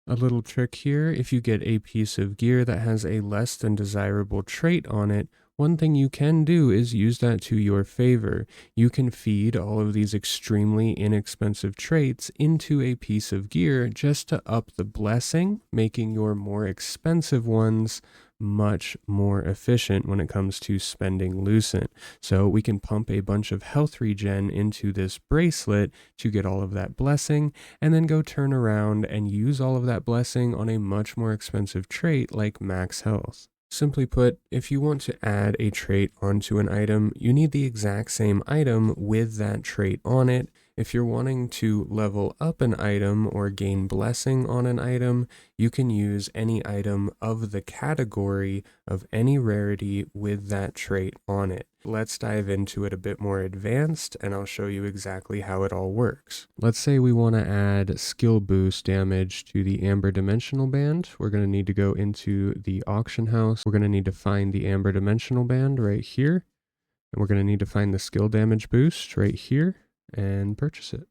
A little trick here, if you get a piece of gear that has a less than desirable trait on it, one thing you can do is use that to your favor. You can feed all of these extremely inexpensive traits into a piece of gear just to up the blessing, making your more expensive ones much more efficient when it comes to spending Lucent. So we can pump a bunch of health regen into this bracelet to get all of that blessing, and then go turn around and use all of that blessing on a much more expensive trait like max health. Simply put, if you want to add a trait onto an item, you need the exact same item with that trait on it. If you're wanting to level up an item or gain blessing on an item, you can use any item of the category of any rarity with that trait on it. Let's dive into it a bit more advanced, and I'll show you exactly how it all works. Let's say we want to add skill boost damage to the Amber Dimensional Band. We're going to need to go into the auction house. We're going to need to find the Amber Dimensional Band right here, and we're going to need to find the skill damage boost right here and purchase it.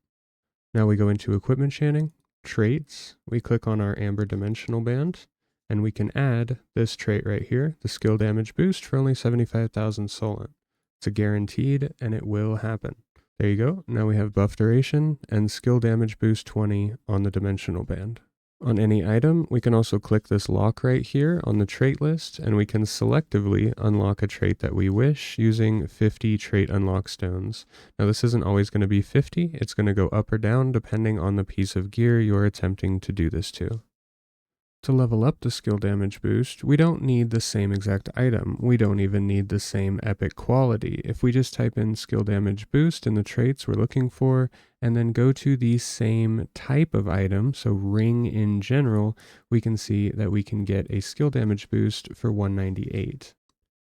Now we go into equipment chanting, traits, we click on our Amber Dimensional Band, and we can add this trait right here, the skill damage boost for only 75,000 Solent. It's a guaranteed, and it will happen. There you go. Now we have buff duration and skill damage boost 20 on the Dimensional Band. On any item, we can also click this lock right here on the trait list, and we can selectively unlock a trait that we wish using 50 trait unlock stones. Now this isn't always going to be 50, it's going to go up or down depending on the piece of gear you're attempting to do this to. To level up the skill damage boost, we don't need the same exact item. We don't even need the same epic quality. If we just type in skill damage boost in the traits we're looking for, and then go to the same type of item, so ring in general, we can see that we can get a skill damage boost for 198.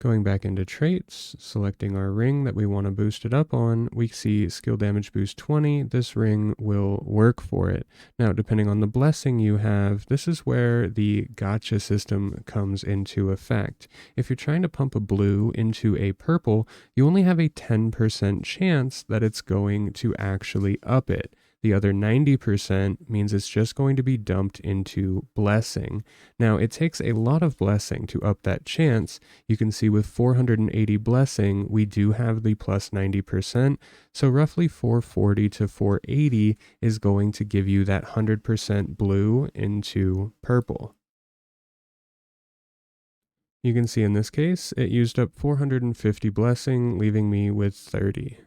Going back into traits, selecting our ring that we want to boost it up on, we see skill damage boost 20. This ring will work for it. Now, depending on the blessing you have, this is where the gotcha system comes into effect. If you're trying to pump a blue into a purple, you only have a 10% chance that it's going to actually up it. The other 90% means it's just going to be dumped into blessing. Now, it takes a lot of blessing to up that chance. You can see with 480 blessing, we do have the plus 90%. So roughly 440 to 480 is going to give you that 100% blue into purple. You can see in this case, it used up 450 blessing, leaving me with 30.